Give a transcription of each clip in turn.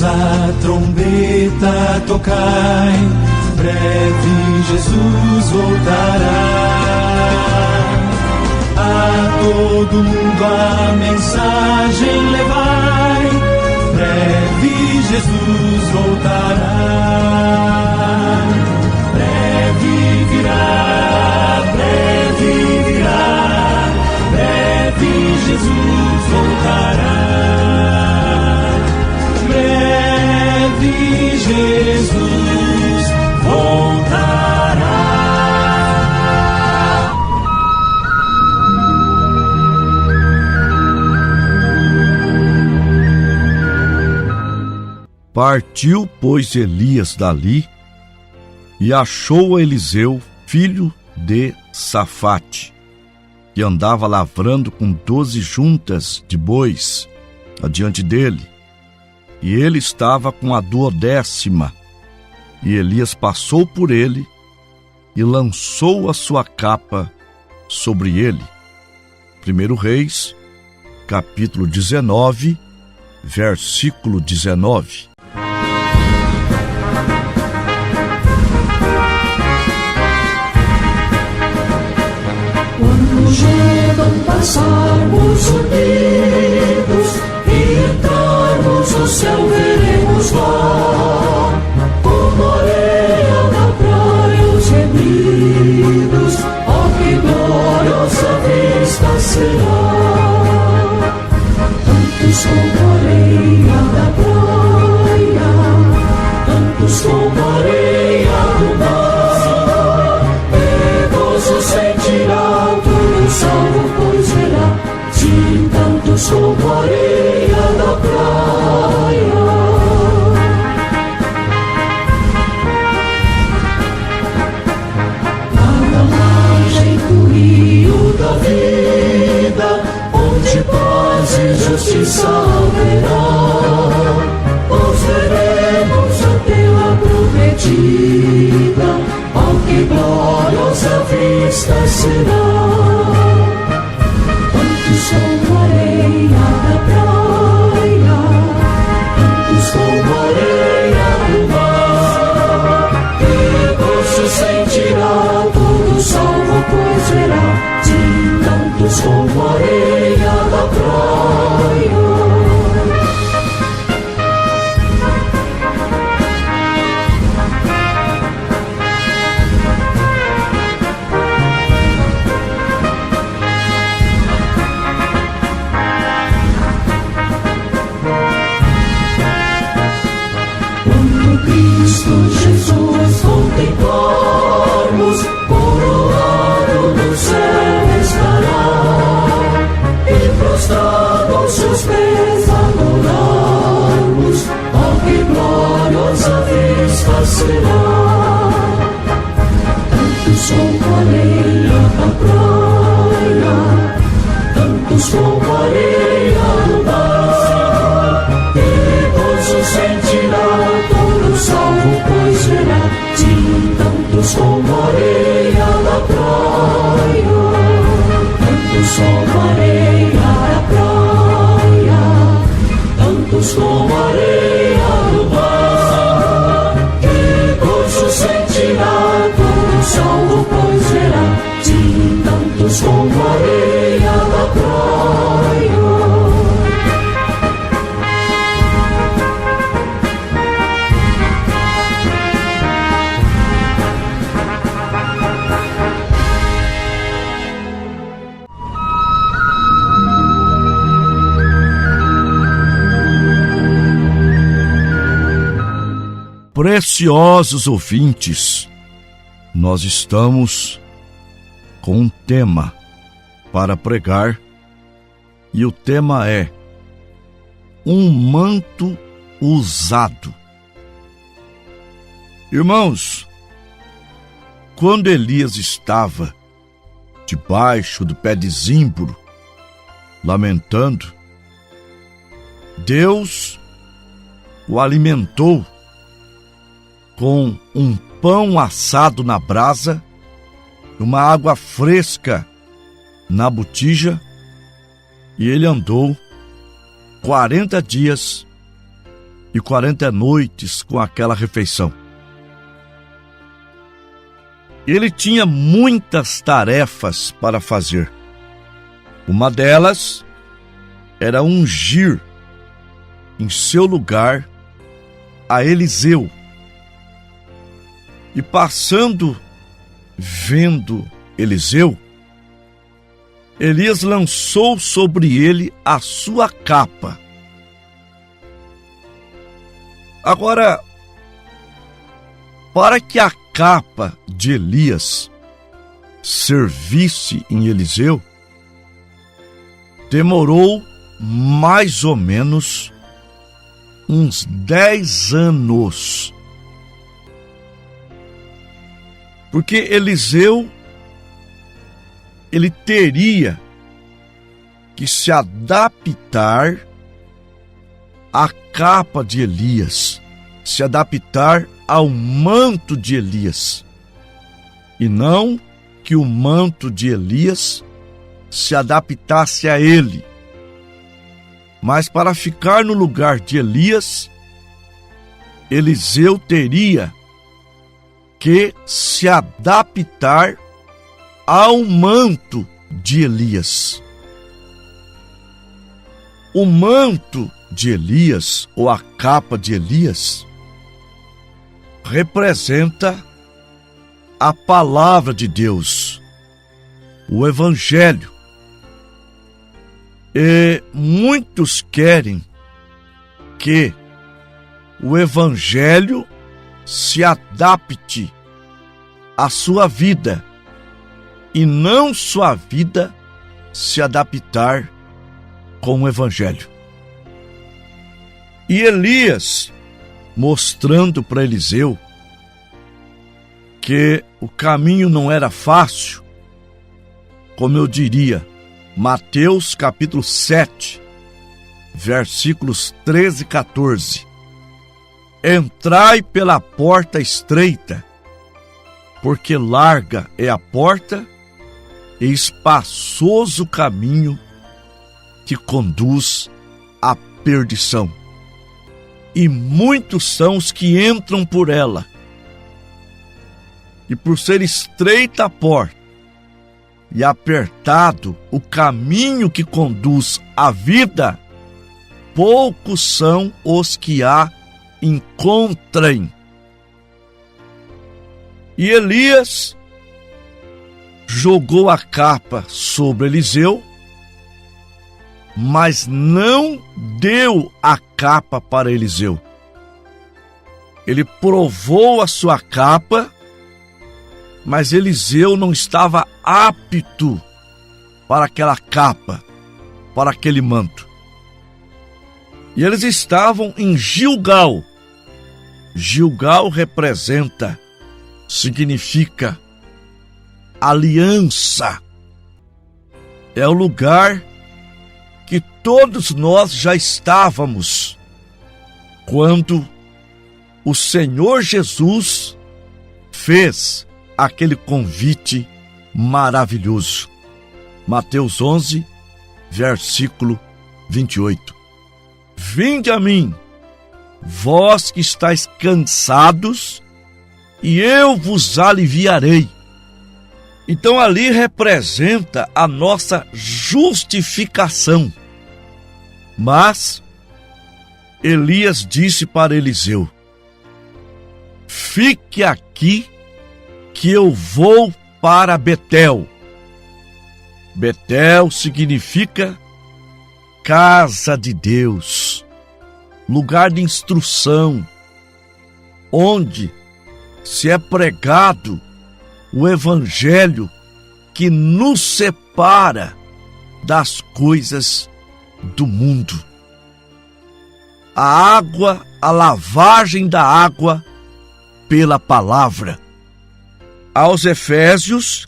Todos a trombeta tocai, breve Jesus voltará. A todo mundo a mensagem levai, breve Jesus voltará. Breve virá, breve virá, breve Jesus voltará. Breve Jesus voltará. Partiu, pois, Elias dali e achou Eliseu, filho de Safate, que andava lavrando com 12 juntas de bois adiante dele, e ele estava com a 12ª. E Elias passou por ele e lançou a sua capa sobre ele. 1 Reis, capítulo 19, versículo 19. Quando Jordão passarmos unidos e entrarmos no céu, veremos lá, como a areia da praia, os gemidos. Oh, que gloriosa vista será! Tantos como a areia da praia, tantos como a areia do mar, e gozo sentirá salvo, pois verá, de tantos como a areia da praia. Na margem do rio da vida, onde paz e justiça haverá, nós veremos a terra prometida. Oh, que gloriosa vista será! Como a areia da praia, tantos como a areia do mar, e gozo sentirá todo salvo, pois verá, de tantos como a areia da praia. Cristo Jesus contemplarmos, coroado no céu estará, e prostrados seus pés adorarmos. Oh, que gloriosa vista será! Tantos como a areia da praia, tantos como a areia do mar, e gozo sentirá salvo, pois verá, de tantos como a areia da praia, tantos como a areia da praia, tantos como a areia do mar, que gozo sentirá todo salvo, pois verá, de tantos como a areia da praia. Preciosos ouvintes, nós estamos com um tema para pregar e o tema é um manto usado. Irmãos, quando Elias estava debaixo do pé de zimbro, lamentando, Deus o alimentou com um pão assado na brasa, uma água fresca na botija, e ele andou 40 dias e 40 noites com aquela refeição. Ele tinha muitas tarefas para fazer. Uma delas era ungir em seu lugar a Eliseu. E passando, vendo Eliseu, Elias lançou sobre ele a sua capa. Agora, para que a capa de Elias servisse em Eliseu, demorou mais ou menos uns 10 anos. Porque Eliseu, ele teria que se adaptar à capa de Elias, se adaptar ao manto de Elias, e não que o manto de Elias se adaptasse a ele. Mas para ficar no lugar de Elias, Eliseu teria que se adaptar ao manto de Elias. O manto de Elias, ou a capa de Elias, representa a palavra de Deus, o Evangelho. E muitos querem que o Evangelho se adapte à sua vida e não sua vida se adaptar com o Evangelho. E Elias, mostrando para Eliseu que o caminho não era fácil, como eu diria, Mateus capítulo 7, versículos 13 e 14. Entrai pela porta estreita, porque larga é a porta e espaçoso o caminho que conduz à perdição. E muitos são os que entram por ela. E por ser estreita a porta e apertado o caminho que conduz à vida, poucos são os que a encontrem. E Elias jogou a capa sobre Eliseu, mas não deu a capa para Eliseu. Ele provou a sua capa, mas Eliseu não estava apto para aquela capa, para aquele manto. E eles estavam em Gilgal. Gilgal significa aliança. É o lugar que todos nós já estávamos quando o Senhor Jesus fez aquele convite maravilhoso. Mateus 11, versículo 28. Vinde a mim, vós que estáis cansados, e eu vos aliviarei. Então ali representa a nossa justificação. Mas Elias disse para Eliseu: fique aqui que eu vou para Betel. Betel significa casa de Deus, lugar de instrução, onde se é pregado o Evangelho que nos separa das coisas do mundo. A água, a lavagem da água pela palavra. Aos Efésios,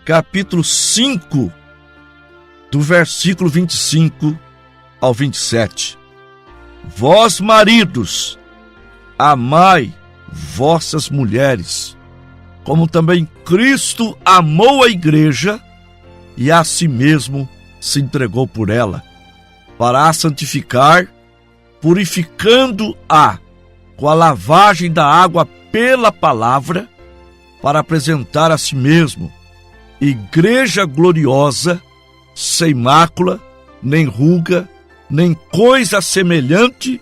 capítulo 5, do versículo 25 ao 27. Vós, maridos, amai vossas mulheres, como também Cristo amou a igreja e a si mesmo se entregou por ela, para a santificar, purificando-a com a lavagem da água pela palavra, para apresentar a si mesmo igreja gloriosa, sem mácula, nem ruga, nem coisa semelhante,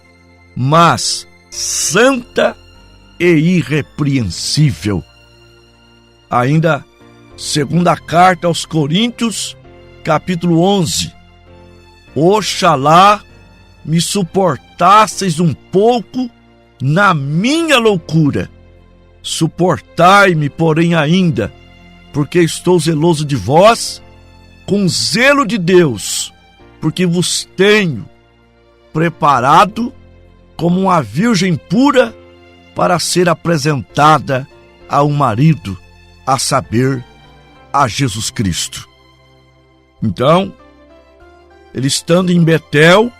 mas santa e irrepreensível. Ainda, segunda carta aos Coríntios, capítulo 11. Oxalá me suportasseis um pouco na minha loucura. Suportai-me, porém, ainda, porque estou zeloso de vós, com zelo de Deus, porque vos tenho preparado como uma virgem pura para ser apresentada a um marido, a saber, a Jesus Cristo. Então, ele estando em Betel,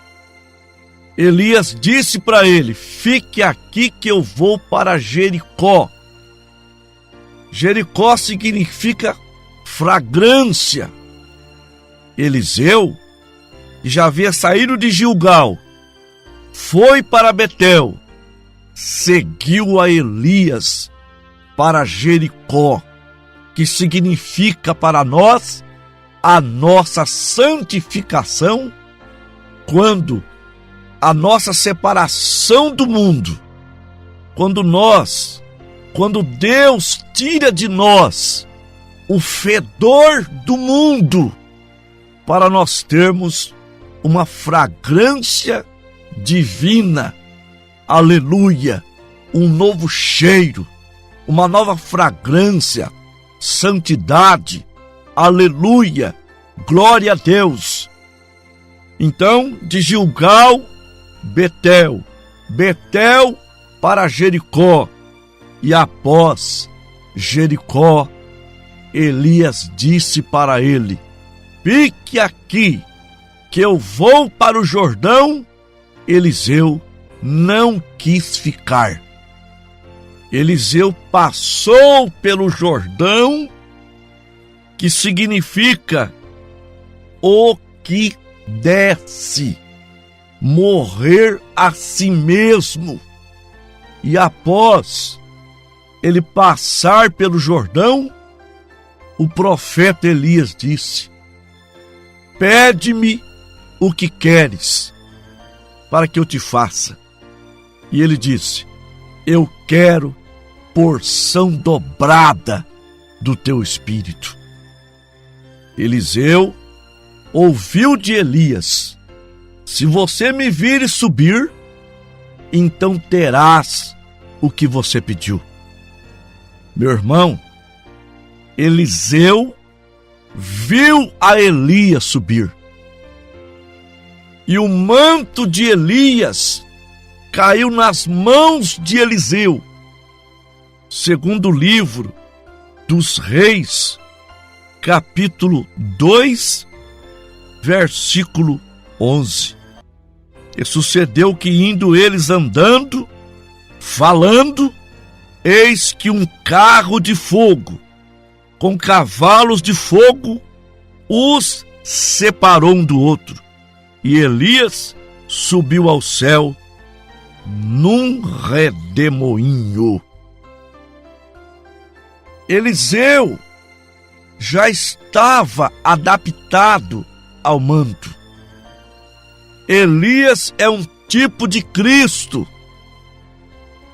Elias disse para ele: fique aqui que eu vou para Jericó. Jericó significa fragrância. Eliseu, que já havia saído de Gilgal, foi para Betel, seguiu a Elias para Jericó, que significa para nós a nossa santificação, quando a nossa separação do mundo, quando Deus tira de nós o fedor do mundo, para nós termos uma fragrância divina, aleluia, um novo cheiro, uma nova fragrância, santidade, aleluia, glória a Deus. Então, de Gilgal, Betel para Jericó, e após Jericó, Elias disse para ele: fique aqui, que eu vou para o Jordão. Eliseu não quis ficar. Eliseu passou pelo Jordão, que significa o que desce, morrer a si mesmo. E após ele passar pelo Jordão, o profeta Elias disse: pede-me o que queres, para que eu te faça. E ele disse: eu quero porção dobrada do teu espírito. Eliseu ouviu de Elias: se você me vires subir, então terás o que você pediu. Meu irmão, Eliseu viu a Elias subir, e o manto de Elias caiu nas mãos de Eliseu. Segundo o livro dos Reis, capítulo 2, versículo 11. E sucedeu que, indo eles andando, falando, eis que um carro de fogo, com cavalos de fogo, os separou um do outro. E Elias subiu ao céu num redemoinho. Eliseu já estava adaptado ao manto. Elias é um tipo de Cristo.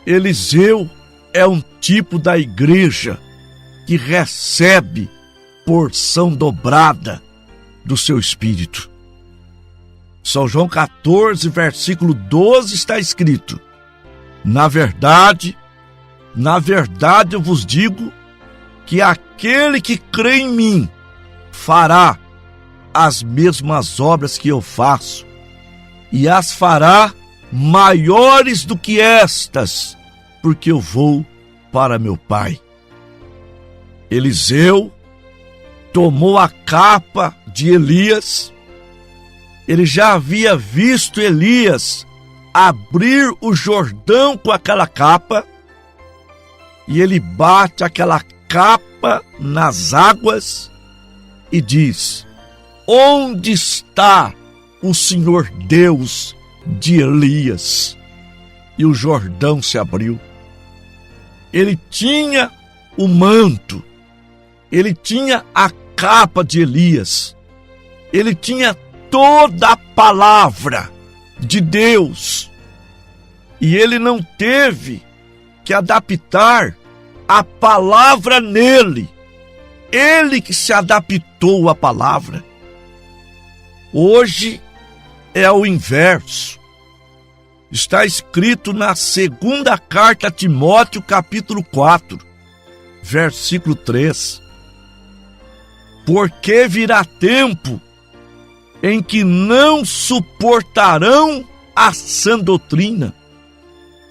Eliseu é um tipo da igreja que recebe porção dobrada do seu espírito. São João 14, versículo 12 está escrito: na verdade eu vos digo que aquele que crê em mim fará as mesmas obras que eu faço, e as fará maiores do que estas, porque eu vou para meu Pai. Eliseu tomou a capa de Elias. Ele já havia visto Elias abrir o Jordão com aquela capa, e ele bate aquela capa nas águas e diz: onde está o Senhor Deus de Elias e o Jordão se abriu. Ele tinha o manto, ele tinha a capa de Elias, ele tinha toda a palavra de Deus e ele não teve que adaptar a palavra nele, ele que se adaptou à palavra. Hoje é o inverso. Está escrito na segunda carta a Timóteo, capítulo 4, versículo 3. Porque virá tempo em que não suportarão a sã doutrina,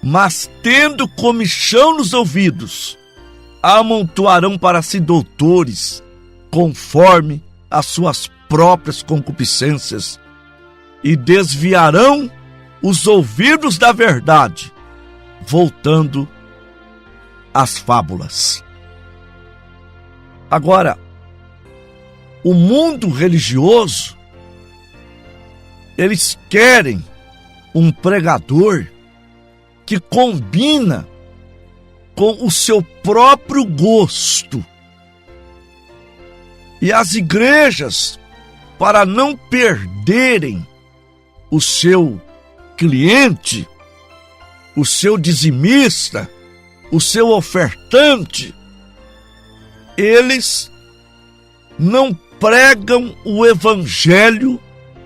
mas tendo comichão nos ouvidos, amontoarão para si doutores, conforme as suas próprias concupiscências, e desviarão os ouvidos da verdade, voltando às fábulas. Agora, o mundo religioso, eles querem um pregador que combina com o seu próprio gosto. E as igrejas, para não perderem o seu cliente, o seu dizimista, o seu ofertante, eles não pregam o evangelho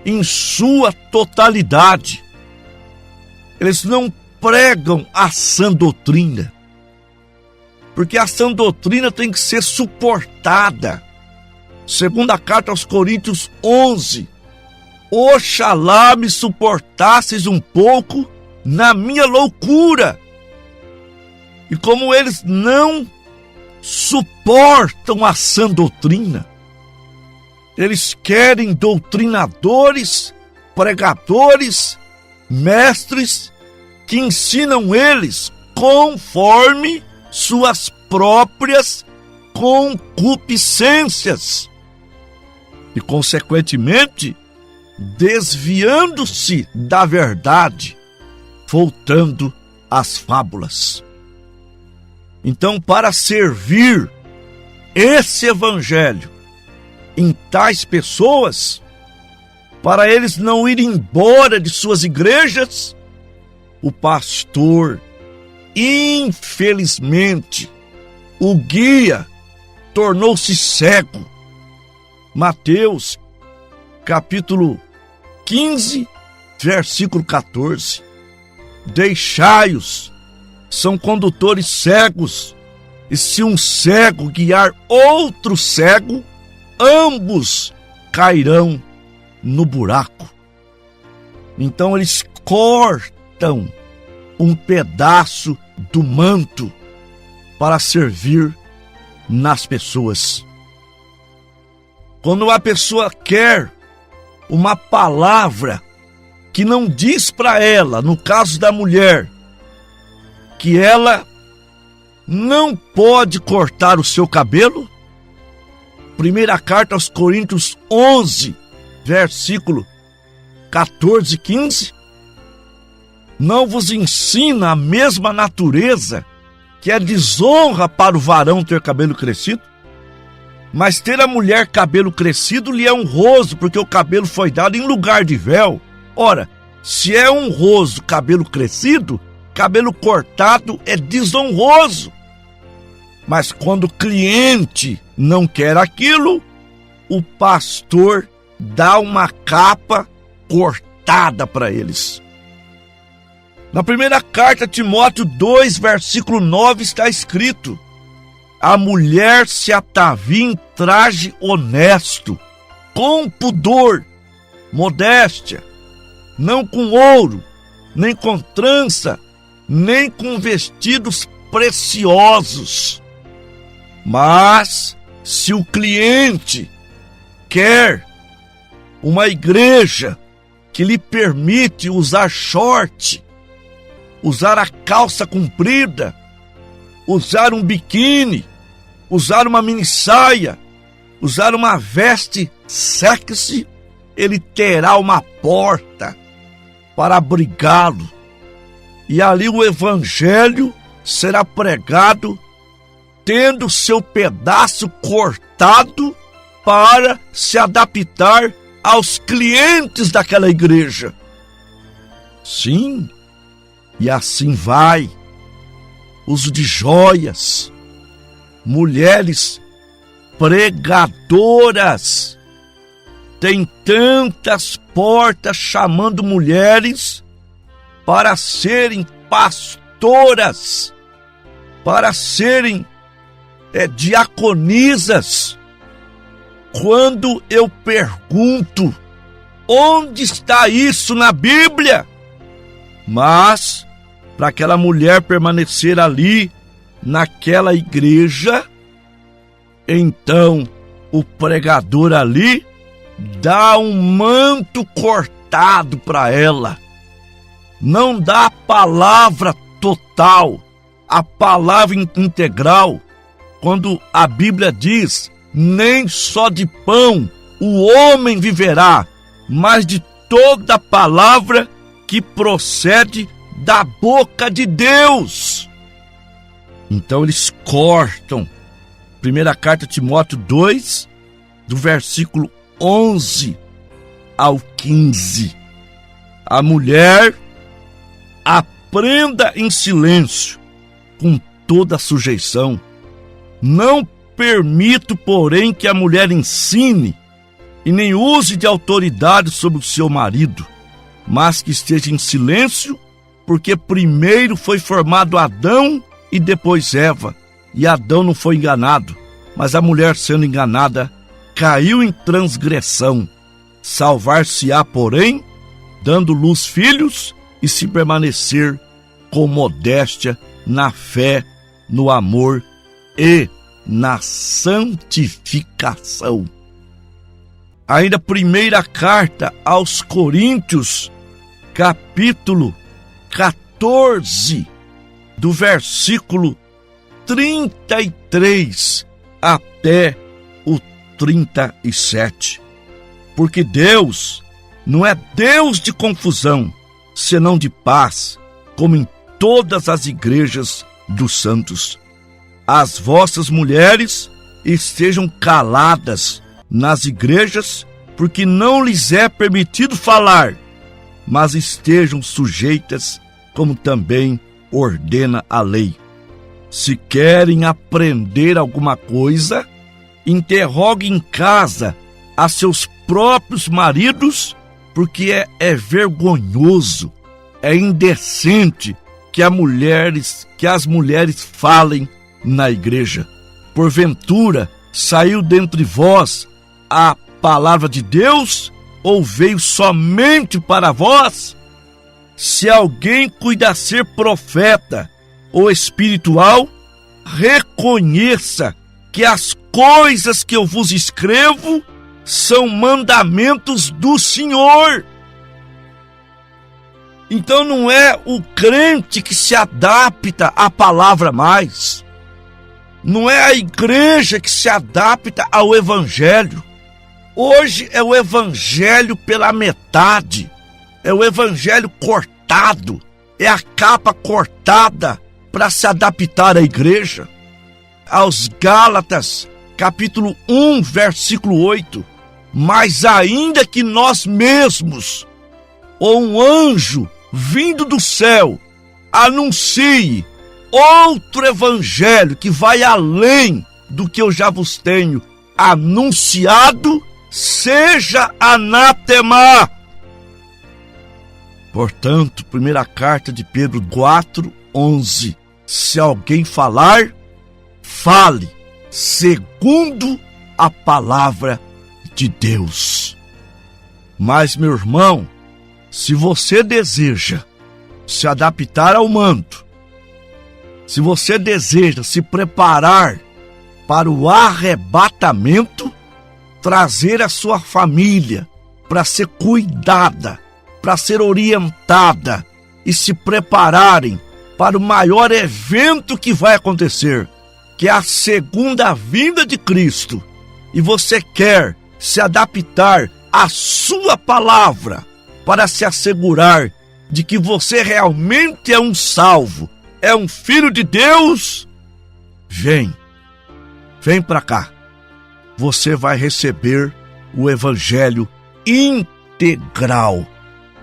em sua totalidade. Eles não pregam a sã doutrina, porque a sã doutrina tem que ser suportada. Segunda carta aos Coríntios 11: oxalá me suportasseis um pouco na minha loucura. E como eles não suportam a sã doutrina, eles querem doutrinadores, pregadores, mestres que ensinam eles conforme suas próprias concupiscências e, consequentemente, desviando-se da verdade, voltando às fábulas. Então, para servir esse evangelho em tais pessoas, para eles não irem embora de suas igrejas, o pastor, infelizmente, o guia, tornou-se cego. Mateus, capítulo 15, versículo 14. Deixai-os, são condutores cegos, e se um cego guiar outro cego, ambos cairão no buraco. Então eles cortam um pedaço do manto para servir nas pessoas. Quando a pessoa quer uma palavra que não diz para ela, no caso da mulher, que ela não pode cortar o seu cabelo, primeira carta aos Coríntios 11, versículo 14 e 15, não vos ensina a mesma natureza que é desonra para o varão ter cabelo crescido? Mas ter a mulher cabelo crescido lhe é honroso, porque o cabelo foi dado em lugar de véu. Ora, se é honroso cabelo crescido, cabelo cortado é desonroso. Mas quando o cliente não quer aquilo, o pastor dá uma capa cortada para eles. Na primeira carta a Timóteo 2, versículo 9, está escrito: a mulher se atavia em traje honesto, com pudor, modéstia, não com ouro, nem com trança, nem com vestidos preciosos. Mas, se o cliente quer uma igreja que lhe permite usar short, usar a calça comprida, usar um biquíni, usar uma mini saia, usar uma veste sexy, ele terá uma porta para abrigá-lo. E ali o evangelho será pregado, tendo seu pedaço cortado para se adaptar aos clientes daquela igreja. Sim, e assim vai. Uso de joias, mulheres pregadoras. Tem tantas portas chamando mulheres para serem pastoras, para serem diaconisas. Quando eu pergunto, onde está isso na Bíblia? Mas, para aquela mulher permanecer ali, naquela igreja, então o pregador ali dá um manto cortado para ela. Não dá a palavra total, a palavra integral. Quando a Bíblia diz, nem só de pão o homem viverá, mas de toda palavra que procede da boca de Deus. Então eles cortam. Primeira carta a Timóteo 2, do versículo 11 ao 15. A mulher aprenda em silêncio, com toda a sujeição. Não permito, porém, que a mulher ensine e nem use de autoridade sobre o seu marido, mas que esteja em silêncio, porque primeiro foi formado Adão e depois Eva, e Adão não foi enganado, mas a mulher, sendo enganada, caiu em transgressão. Salvar-se-á, porém, dando luz filhos, e se permanecer com modéstia na fé, no amor e na santificação. Ainda primeira carta aos Coríntios, capítulo 14, do versículo 33 até o 37. Porque Deus não é Deus de confusão, senão de paz, como em todas as igrejas dos santos. As vossas mulheres estejam caladas nas igrejas, porque não lhes é permitido falar, mas estejam sujeitas, como também ordena a lei. Se querem aprender alguma coisa, interroguem em casa a seus próprios maridos, porque é vergonhoso, é indecente que as mulheres falem na igreja. Porventura, saiu dentre vós a palavra de Deus, ou veio somente para vós? Se alguém cuida ser profeta ou espiritual, reconheça que as coisas que eu vos escrevo são mandamentos do Senhor. Então não é o crente que se adapta à palavra mais. Não é a igreja que se adapta ao evangelho. Hoje é o evangelho pela metade. É o evangelho cortado. É a capa cortada para se adaptar à igreja. Aos Gálatas, capítulo 1, versículo 8. Mas ainda que nós mesmos, ou um anjo vindo do céu, anuncie outro evangelho que vai além do que eu já vos tenho anunciado, seja anátema. Portanto, primeira carta de Pedro 4:11. Se alguém falar, fale segundo a palavra de Deus. Mas, meu irmão, se você deseja se adaptar ao manto, se você deseja se preparar para o arrebatamento, trazer a sua família para ser cuidada, para ser orientada e se prepararem para o maior evento que vai acontecer, que é a segunda vinda de Cristo, e você quer se adaptar à sua palavra para se assegurar de que você realmente é um salvo, é um filho de Deus, vem para cá. Você vai receber o evangelho integral.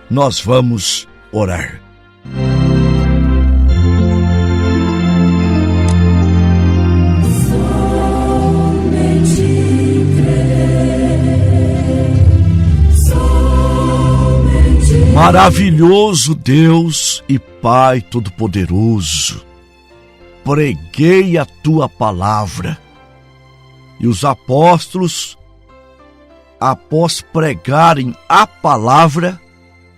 Nós vamos orar. Maravilhoso Deus e Pai Todo-Poderoso, preguei a Tua palavra e os apóstolos, após pregarem a palavra,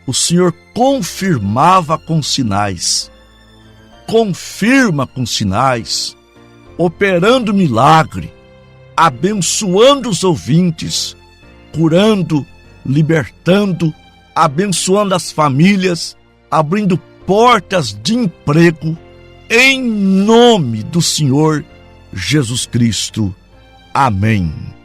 o Senhor confirmava com sinais, confirma com sinais, operando milagre, abençoando os ouvintes, curando, libertando, abençoando as famílias, abrindo portas de emprego, em nome do Senhor Jesus Cristo. Amém.